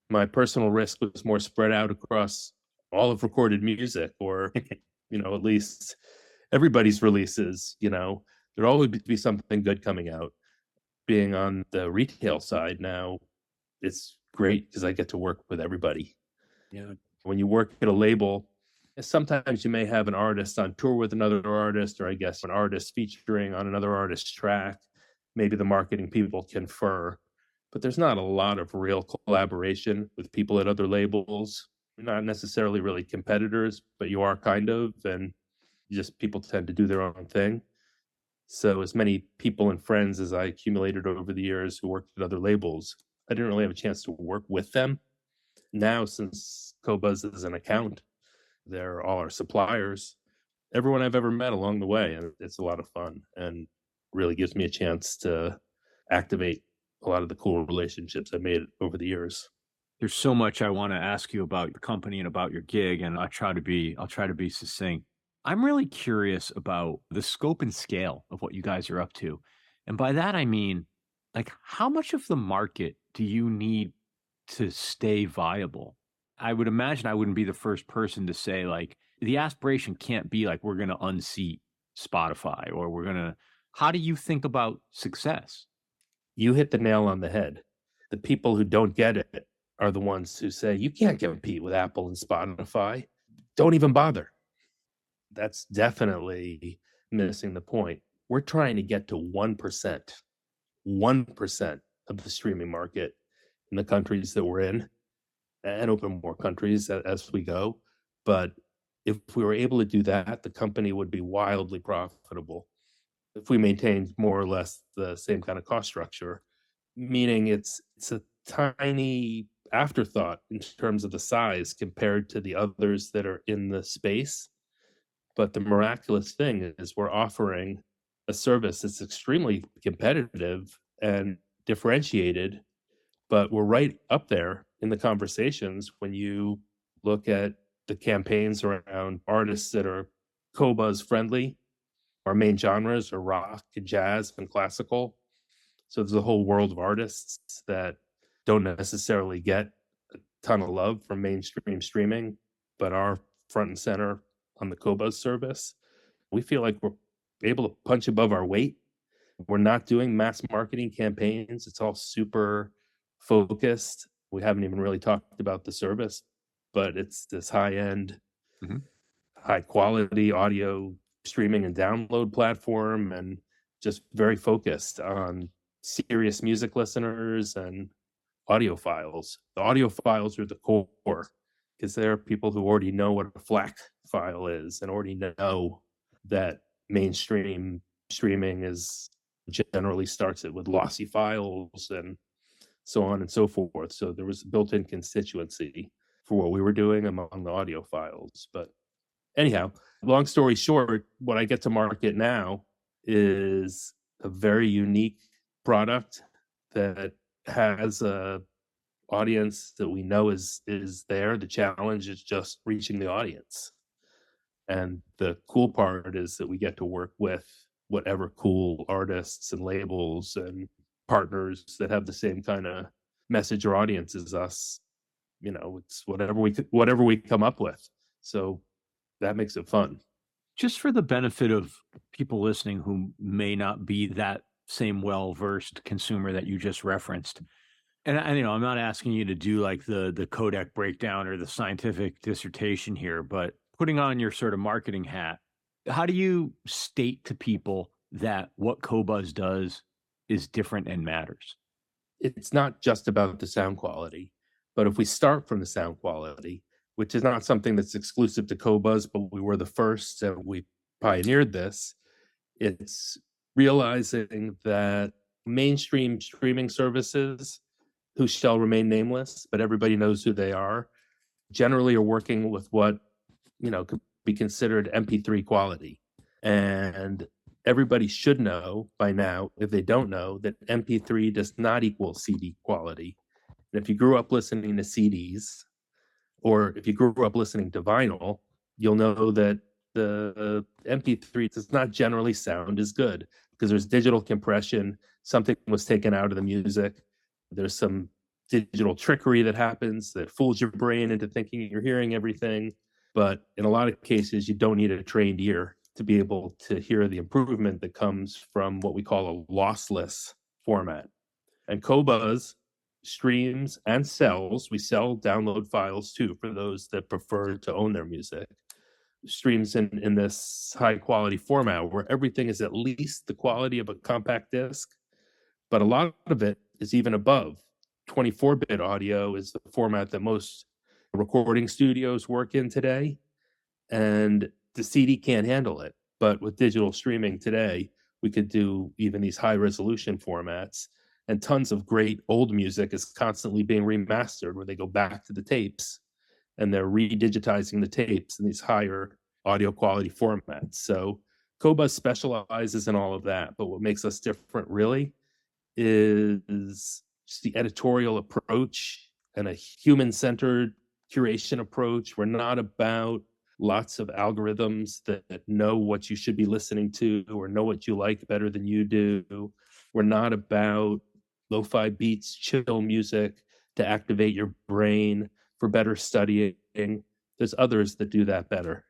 [SPEAKER 2] my personal risk was more spread out across all of recorded music, or at least everybody's releases. There'd always be something good coming out. Being on the retail side now, it's great because I get to work with everybody.
[SPEAKER 1] Yeah.
[SPEAKER 2] When you work at a label, sometimes you may have an artist on tour with another artist, or I guess an artist featuring on another artist's track. Maybe the marketing people confer, but there's not a lot of real collaboration with people at other labels. You're not necessarily really competitors, but you are kind of, and just people tend to do their own thing. So as many people and friends as I accumulated over the years who worked at other labels, I didn't really have a chance to work with them. Now, since Qobuz is an account, they're all our suppliers. Everyone I've ever met along the way, and it's a lot of fun and really gives me a chance to activate a lot of the cool relationships I made over the years.
[SPEAKER 1] There's so much I want to ask you about your company and about your gig, and I'll try to be succinct. I'm really curious about the scope and scale of what you guys are up to. And by that I mean, like, how much of the market do you need to stay viable? I would imagine I wouldn't be the first person to say, like, the aspiration can't be like we're going to unseat Spotify, or we're going to. How do you think about success?
[SPEAKER 2] You hit the nail on the head. The people who don't get it are the ones who say, you can't compete with Apple and Spotify. Don't even bother. That's definitely missing the point. We're trying to get to 1% of the streaming market in the countries that we're in, and open more countries as we go. But if we were able to do that, the company would be wildly profitable if we maintained more or less the same kind of cost structure, meaning it's a tiny afterthought in terms of the size compared to the others that are in the space. But the miraculous thing is we're offering a service that's extremely competitive and differentiated, but we're right up there in the conversations when you look at the campaigns around artists that are Qobuz friendly. Our main genres are rock and jazz and classical. So there's a whole world of artists that don't necessarily get a ton of love from mainstream streaming, but are front and center on the Qobuz service. We feel like we're able to punch above our weight. We're not doing mass marketing campaigns. It's all super focused. We haven't even really talked about the service, but it's this high-end, high-quality audio streaming and download platform, and just very focused on serious music listeners and audiophiles. The audiophiles are the core, because there are people who already know what a FLAC file is and already know that mainstream streaming is generally starts it with lossy files and so on and so forth. So there was a built-in constituency for what we were doing among the audio files. But anyhow, long story short, what I get to market now is a very unique product that has a audience that we know is there. The challenge is just reaching the audience. And the cool part is that we get to work with whatever cool artists and labels and partners that have the same kind of message or audience as us. It's whatever we come up with. So that makes it fun.
[SPEAKER 1] Just for the benefit of people listening who may not be that same well-versed consumer that you just referenced, and I'm not asking you to do like the codec breakdown or the scientific dissertation here, but putting on your sort of marketing hat, how do you state to people that what Qobuz does is different and matters?
[SPEAKER 2] It's not just about the sound quality, but if we start from the sound quality, which is not something that's exclusive to Qobuz, but we were the first and we pioneered this, it's realizing that mainstream streaming services, who shall remain nameless, but everybody knows who they are, generally are working with what could be considered MP3 quality. And everybody should know by now, if they don't know, that MP3 does not equal CD quality. And if you grew up listening to CDs, or if you grew up listening to vinyl, you'll know that the MP3 does not generally sound as good because there's digital compression. Something was taken out of the music. There's some digital trickery that happens that fools your brain into thinking you're hearing everything. But in a lot of cases, you don't need a trained ear to be able to hear the improvement that comes from what we call a lossless format. And Qobuz streams and sells. We sell download files too for those that prefer to own their music. Streams in this high quality format where everything is at least the quality of a compact disc, but a lot of it is even above. 24-bit audio is the format that most recording studios work in today, and the CD can't handle it. But with digital streaming today, we could do even these high resolution formats, and tons of great old music is constantly being remastered where they go back to the tapes and they're redigitizing the tapes in these higher audio quality formats. So Qobuz specializes in all of that, but what makes us different really is just the editorial approach and a human-centered curation approach. We're not about lots of algorithms that know what you should be listening to or know what you like better than you do. We're not about lo-fi beats, chill music to activate your brain for better studying. There's others that do that better.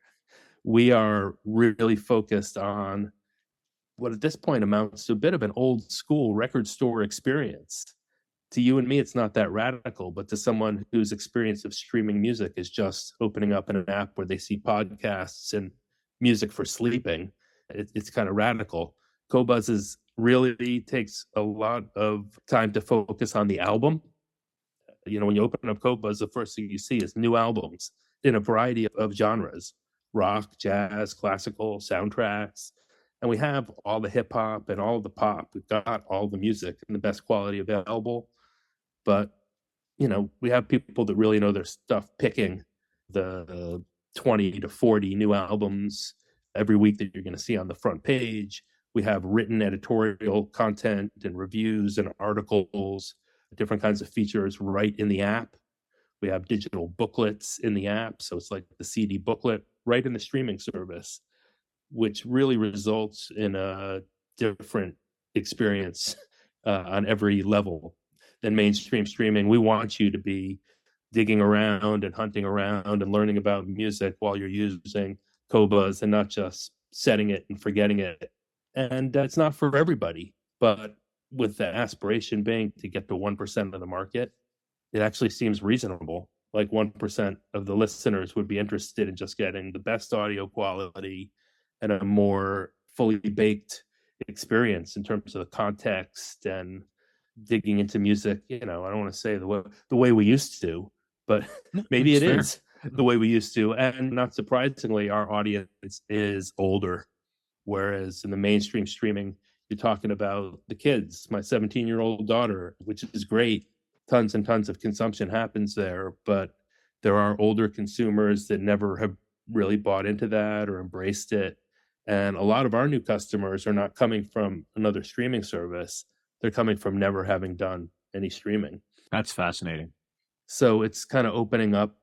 [SPEAKER 2] We are really focused on what at this point amounts to a bit of an old school record store experience. To you and me, it's not that radical, but to someone whose experience of streaming music is just opening up an app where they see podcasts and music for sleeping, it's kind of radical. Qobuz really takes a lot of time to focus on the album. When you open up Qobuz, the first thing you see is new albums in a variety of genres: rock, jazz, classical, soundtracks. And we have all the hip hop and all the pop. We've got all the music and the best quality available. But, we have people that really know their stuff picking the 20 to 40 new albums every week that you're going to see on the front page. We have written editorial content and reviews and articles, different kinds of features right in the app. We have digital booklets in the app. So it's like the CD booklet right in the streaming service, which really results in a different experience on every level than mainstream streaming. We want you to be digging around and hunting around and learning about music while you're using Qobuz and not just setting it and forgetting it. And it's not for everybody, but with the aspiration being to get to 1% of the market, it actually seems reasonable. Like 1% of the listeners would be interested in just getting the best audio quality and a more fully baked experience in terms of the context and digging into music. I don't want to say the way we used to, but maybe it is the way we used to. And not surprisingly, our audience is older. Whereas in the mainstream streaming, you're talking about the kids, my 17-year-old daughter, which is great. Tons and tons of consumption happens there, but There are older consumers that never have really bought into that or embraced it. And a lot of our new customers are not coming from another streaming service. They're coming from never having done any streaming.
[SPEAKER 1] That's fascinating.
[SPEAKER 2] So it's kind of opening up,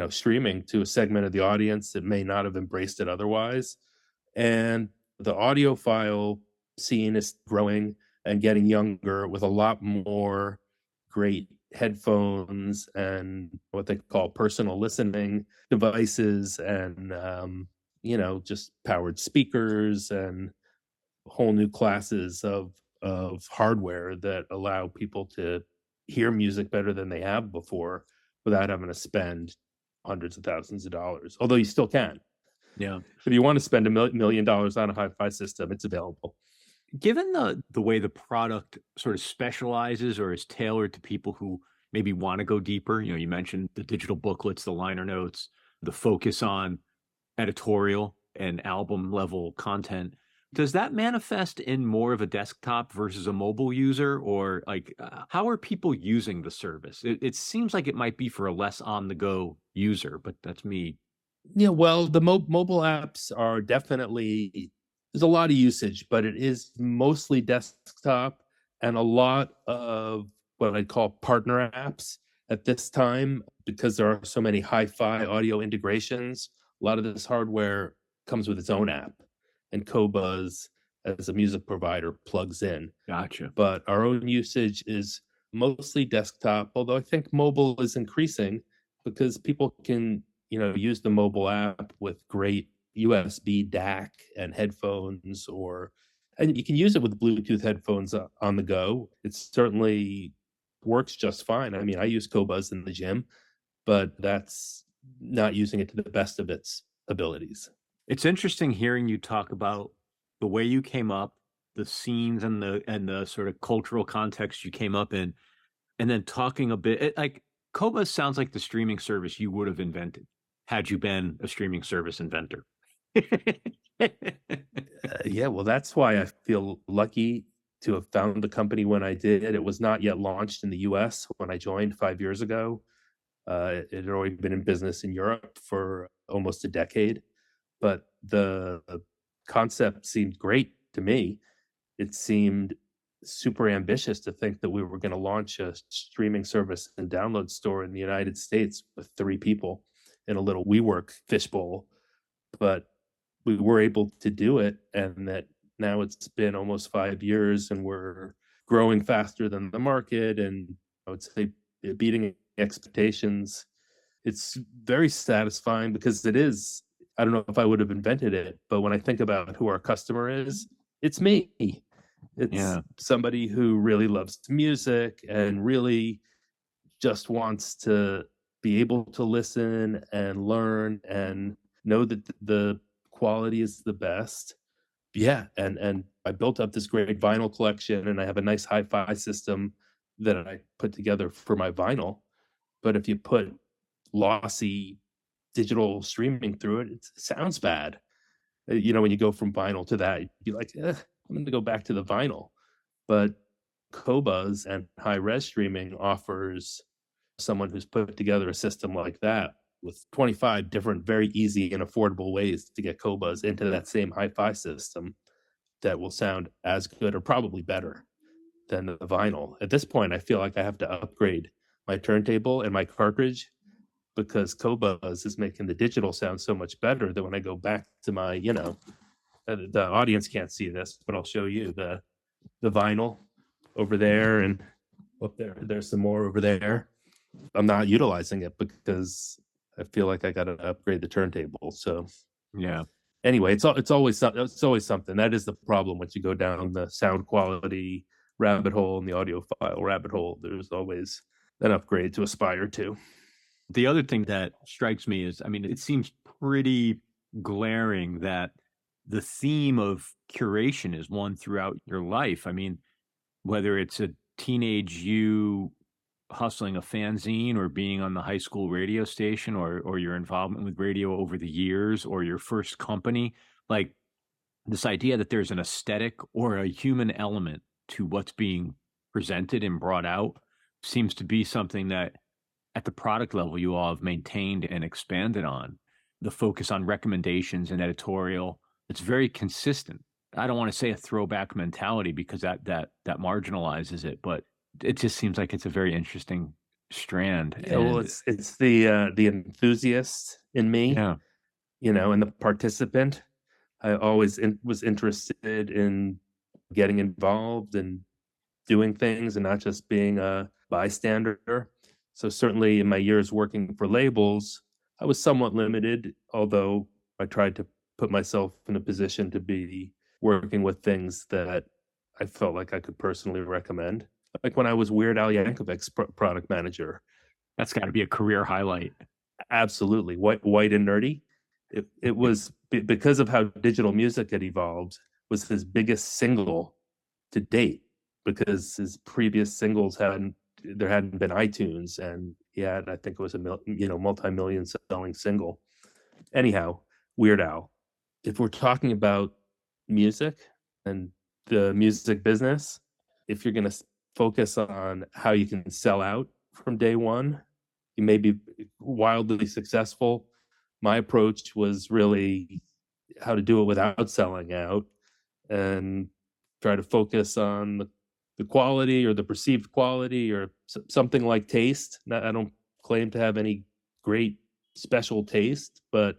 [SPEAKER 2] streaming to a segment of the audience that may not have embraced it otherwise. And the audiophile scene is growing and getting younger with a lot more great headphones and what they call personal listening devices and, just powered speakers and whole new classes of hardware that allow people to hear music better than they have before without having to spend hundreds of thousands of dollars. Although you still can.
[SPEAKER 1] Yeah.
[SPEAKER 2] If you want to spend $1 million on a hi-fi system, it's available.
[SPEAKER 1] Given the way the product sort of specializes or is tailored to people who maybe want to go deeper, you mentioned the digital booklets, the liner notes, the focus on editorial and album level content. Does that manifest in more of a desktop versus a mobile user, or how are people using the service? It seems like it might be for a less on the go user, but that's me.
[SPEAKER 2] Yeah, well, the mobile apps are definitely, there's a lot of usage, but it is mostly desktop and a lot of what I'd call partner apps at this time because there are so many hi-fi audio integrations. A lot of this hardware comes with its own app, and Qobuz, as a music provider, plugs in.
[SPEAKER 1] Gotcha.
[SPEAKER 2] But our own usage is mostly desktop, although I think mobile is increasing because people can, use the mobile app with great USB DAC and headphones, and you can use it with Bluetooth headphones on the go. It certainly works just fine. I mean, I use Qobuz in the gym, but that's not using it to the best of its abilities.
[SPEAKER 1] It's interesting hearing you talk about the way you came up, the scenes and the sort of cultural context you came up in, and then talking a bit like Qobuz sounds like the streaming service you would have invented had you been a streaming service inventor.
[SPEAKER 2] Yeah, well, that's why I feel lucky to have found the company when I did. It was not yet launched in the US when I joined 5 years ago. It had already been in business in Europe for almost a decade, but the concept seemed great to me. It seemed super ambitious to think that we were going to launch a streaming service and download store in the United States with 3 people in a little WeWork fishbowl. But we were able to do it, and that now it's been almost 5 years and we're growing faster than the market, and I would say beating expectations. It's very satisfying because it is, I don't know if I would have invented it, but when I think about who our customer is, it's me. It's somebody who really loves music and really just wants to be able to listen and learn and know that the quality is the best. Yeah, and I built up this great vinyl collection, and I have a nice hi-fi system that I put together for my vinyl. But if you put lossy digital streaming through it, it sounds bad. When you go from vinyl to that, you'd be like, I'm going to go back to the vinyl. But Qobuz and high-res streaming offers someone who's put together a system like that with 25 different, very easy and affordable ways to get Qobuz into that same hi-fi system that will sound as good or probably better than the vinyl. At this point, I feel like I have to upgrade my turntable and my cartridge because Qobuz is making the digital sound so much better that when I go back to my, the audience can't see this, but I'll show you the vinyl over there and up there. There's some more over there. I'm not utilizing it because I feel like I got to upgrade the turntable. So
[SPEAKER 1] yeah.
[SPEAKER 2] Anyway, it's always something. That is the problem once you go down the sound quality rabbit hole and the audiophile rabbit hole. There's always an upgrade to aspire to.
[SPEAKER 1] The other thing that strikes me is, it seems pretty glaring that the theme of curation is one throughout your life. Whether it's a teenage you hustling a fanzine or being on the high school radio station or your involvement with radio over the years or your first company, like this idea that there's an aesthetic or a human element to what's being presented and brought out seems to be something that at the product level, you all have maintained and expanded on the focus on recommendations and editorial. It's very consistent. I don't want to say a throwback mentality because that marginalizes it, but it just seems like it's a very interesting strand.
[SPEAKER 2] Yeah, well,
[SPEAKER 1] And
[SPEAKER 2] it's the enthusiast in me,
[SPEAKER 1] yeah,
[SPEAKER 2] and the participant. I always was interested in getting involved and doing things and not just being a bystander. So certainly in my years working for labels, I was somewhat limited, although I tried to put myself in a position to be working with things that I felt like I could personally recommend. Like when I was Weird Al Yankovic's product manager,
[SPEAKER 1] that's got to be a career highlight.
[SPEAKER 2] absolutely white and nerdy. It was because of how digital music had evolved, was his biggest single to date, because his previous singles hadn't been iTunes, and he had, I think it was multi-million selling single. Anyhow, Weird Al. If we're talking about music and the music business, if you're going to focus on how you can sell out from day one, you may be wildly successful. My approach was really how to do it without selling out, and try to focus on the quality or the perceived quality or something like taste. I don't claim to have any great special taste, but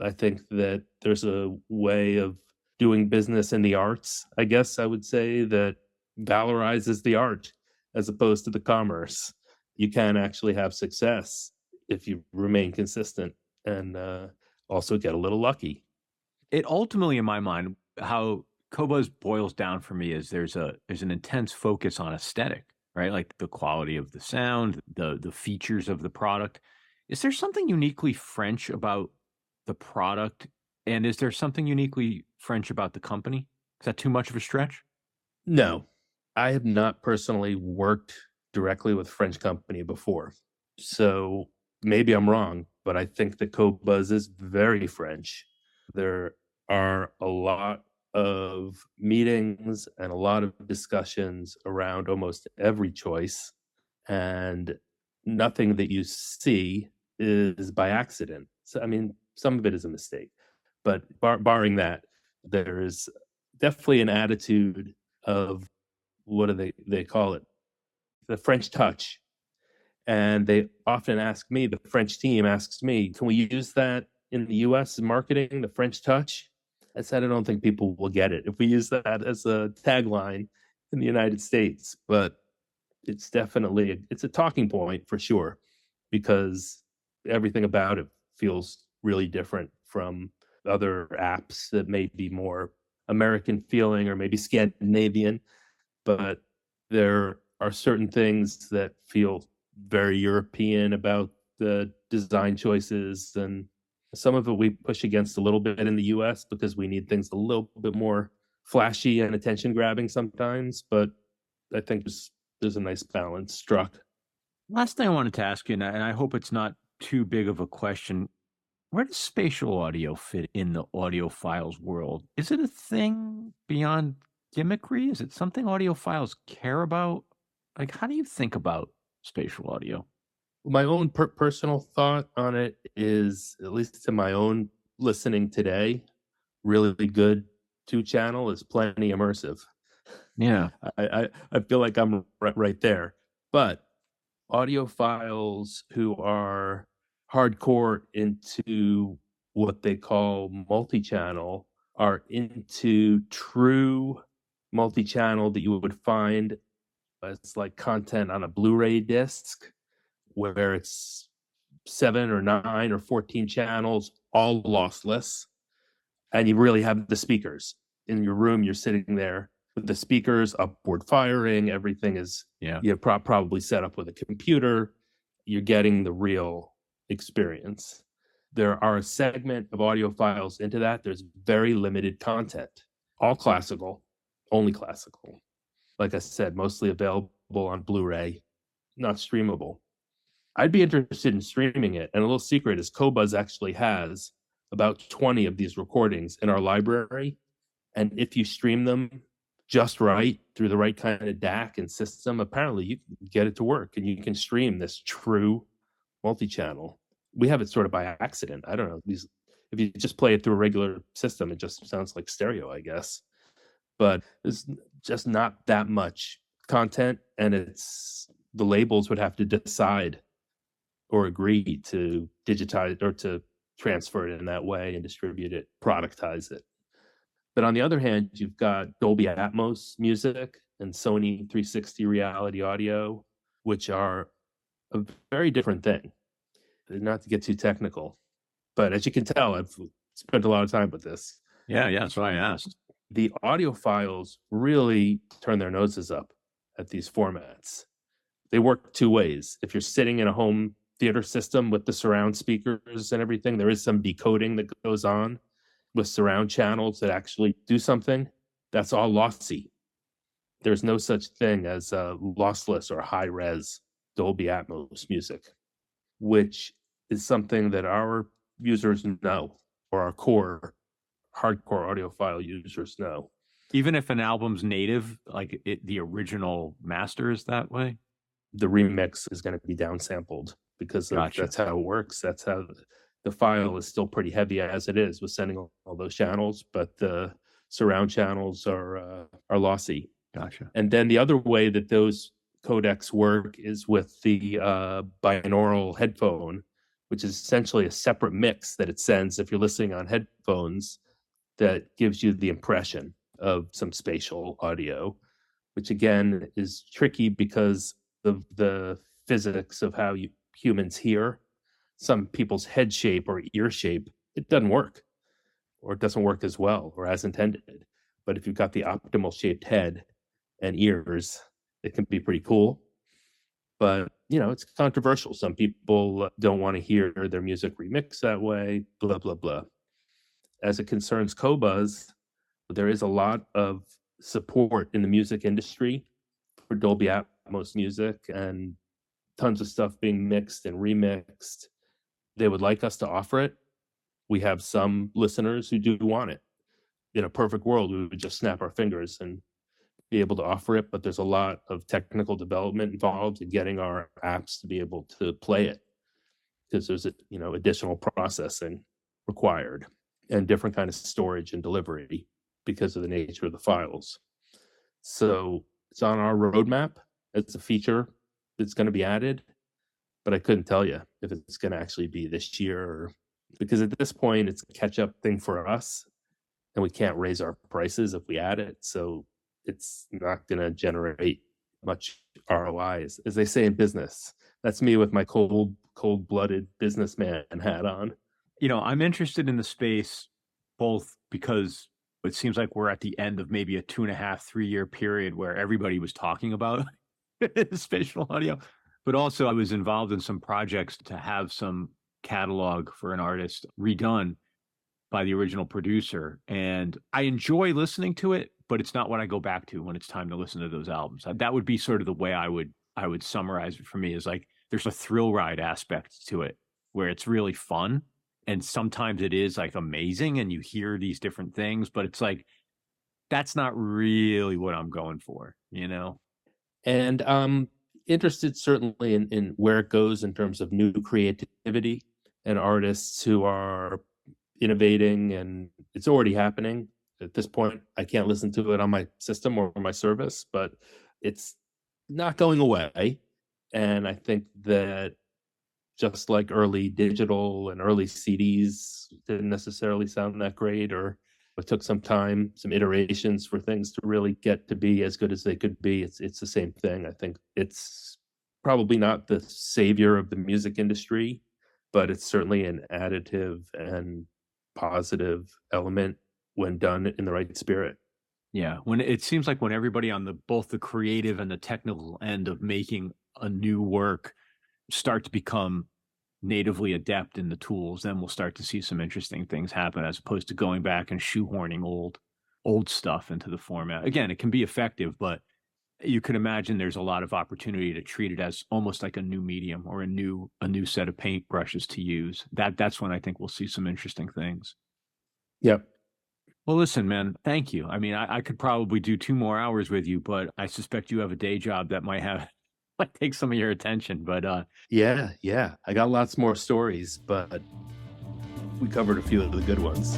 [SPEAKER 2] I think that there's a way of doing business in the arts, I guess I would say, that valorizes the art as opposed to the commerce. You can actually have success if you remain consistent and also get a little lucky.
[SPEAKER 1] It ultimately, in my mind, how Qobuz boils down for me is there's an intense focus on aesthetic, right? Like the quality of the sound, the features of the product. Is there something uniquely French about the product? And is there something uniquely French about the company? Is that too much of a stretch?
[SPEAKER 2] No, I have not personally worked directly with French company before. So maybe I'm wrong, but I think that Qobuz is very French. There are a lot of meetings and a lot of discussions around almost every choice, and nothing that you see is by accident. So, I mean, some of it is a mistake, but barring that, there is definitely an attitude of, what do they call it? The French touch. And they often ask me, the French team asks me, can we use that in the US in marketing, the French touch? I said, I don't think people will get it if we use that as a tagline in the United States. But it's definitely, it's a talking point for sure, because everything about it feels really different from other apps that may be more American feeling or maybe Scandinavian. But there are certain things that feel very European about the design choices, and some of it we push against a little bit in the US because we need things a little bit more flashy and attention grabbing sometimes. But I think there's a nice balance struck.
[SPEAKER 1] Last thing I wanted to ask you, and I hope it's not too big of a question. Where does spatial audio fit in the audiophiles world? Is it a thing beyond gimmickry? Is it something audiophiles care about? Like, how do you think about spatial audio?
[SPEAKER 2] My own personal thought on it is, at least to my own listening today, really good 2-channel is plenty immersive.
[SPEAKER 1] Yeah.
[SPEAKER 2] I feel like I'm right there. But audiophiles who are hardcore into what they call multi-channel are into true multi-channel that you would find as like content on a Blu-ray disc, where it's 7 or 9 or 14 channels, all lossless, and you really have the speakers in your room. You're sitting there with the speakers upward firing. Everything is,
[SPEAKER 1] Yeah.
[SPEAKER 2] you're probably set up with a computer. You're getting the real experience. There are a segment of audiophiles into that. There's very limited content, all classical, only classical. Like I said, mostly available on Blu-ray, not streamable. I'd be interested in streaming it. And a little secret is Qobuz actually has about 20 of these recordings in our library. And if you stream them just right through the right kind of DAC and system, apparently you can get it to work and you can stream this true multi-channel. We have it sort of by accident. I don't know. If you just play it through a regular system, it just sounds like stereo, I guess. But there's just not that much content, and the labels would have to decide or agree to digitize or to transfer it in that way and distribute it, productize it. But on the other hand, you've got Dolby Atmos music and Sony 360 reality audio, which are a very different thing. Not to get too technical, but as you can tell, I've spent a lot of time with this.
[SPEAKER 1] Yeah, that's why I asked.
[SPEAKER 2] The audiophiles really turn their noses up at these formats. They work two ways. If you're sitting in a home theater system with the surround speakers and everything, there is some decoding that goes on with surround channels that actually do something. That's all lossy. There's no such thing as lossless or high res Dolby Atmos music, which is something that our users know, or our core hardcore audiophile users know.
[SPEAKER 1] Even if an album's native, like the original master is that way?
[SPEAKER 2] The remix is going to be downsampled because that's how it works. That's how the file is still pretty heavy as it is with sending all those channels, but the surround channels are lossy.
[SPEAKER 1] Gotcha.
[SPEAKER 2] And then the other way that those codecs work is with the binaural headphone, which is essentially a separate mix that it sends if you're listening on headphones that gives you the impression of some spatial audio, which again is tricky because of the physics of how humans hear. Some people's head shape or ear shape, it doesn't work, or it doesn't work as well or as intended. But if you've got the optimal shaped head and ears, it can be pretty cool. But, it's controversial. Some people don't want to hear their music remixed that way, blah, blah, blah. As it concerns Qobuz, there is a lot of support in the music industry for Dolby Atmos music and tons of stuff being mixed and remixed. They would like us to offer it. We have some listeners who do want it. In a perfect world, we would just snap our fingers and be able to offer it, but there's a lot of technical development involved in getting our apps to be able to play it, because there's additional processing required and different kind of storage and delivery because of the nature of the files. So it's on our roadmap. It's a feature that's going to be added, but I couldn't tell you if it's going to actually be this year, because at this point it's a catch-up thing for us, and we can't raise our prices if we add it. So it's not going to generate much ROI, as they say in business. That's me with my cold-blooded businessman hat on.
[SPEAKER 1] I'm interested in the space both because it seems like we're at the end of maybe a 2.5, 3-year period where everybody was talking about spatial audio, but also I was involved in some projects to have some catalog for an artist redone by the original producer. And I enjoy listening to it, but it's not what I go back to when it's time to listen to those albums. That would be sort of the way I would summarize it for me, is like there's a thrill ride aspect to it where it's really fun. And sometimes it is like amazing and you hear these different things, but it's like, that's not really what I'm going for,
[SPEAKER 2] And I'm interested certainly in where it goes in terms of new creativity and artists who are innovating, and it's already happening. At this point, I can't listen to it on my system or my service, but it's not going away. And I think that just like early digital and early CDs didn't necessarily sound that great, or it took some time, some iterations for things to really get to be as good as they could be. It's the same thing. I think it's probably not the savior of the music industry, but it's certainly an additive and positive element when done in the right spirit.
[SPEAKER 1] Yeah, when it seems like when everybody on both the creative and the technical end of making a new work start to become natively adept in the tools, then we'll start to see some interesting things happen, as opposed to going back and shoehorning old stuff into the format. Again, it can be effective, but you can imagine there's a lot of opportunity to treat it as almost like a new medium or a new set of paintbrushes to use. That's when I think we'll see some interesting things.
[SPEAKER 2] Yep.
[SPEAKER 1] Well, listen, man, thank you. I mean, I could probably do 2 more hours with you, but I suspect you have a day job that might have might take some of your attention. But
[SPEAKER 2] Yeah. I got lots more stories, but we covered a few of the good ones.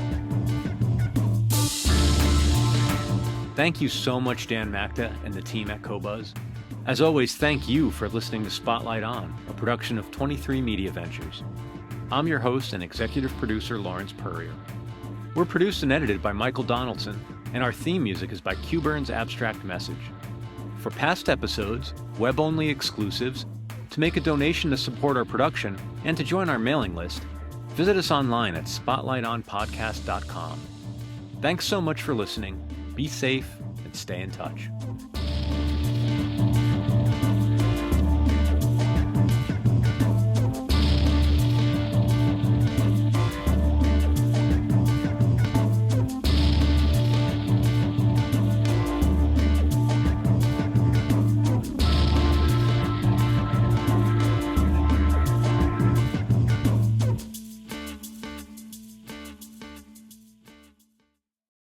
[SPEAKER 1] thank you so much, Dan Mackta and the team at Qobuz. As always, thank you for listening to Spotlight On, a production of 23 Media Ventures. I'm your host and executive producer, Lawrence Purrier. We're produced and edited by Michael Donaldson, and our theme music is by Qobuz's Abstract Message. For past episodes, web-only exclusives, to make a donation to support our production, and to join our mailing list, visit us online at spotlightonpodcast.com. Thanks so much for listening. Be safe and stay in touch.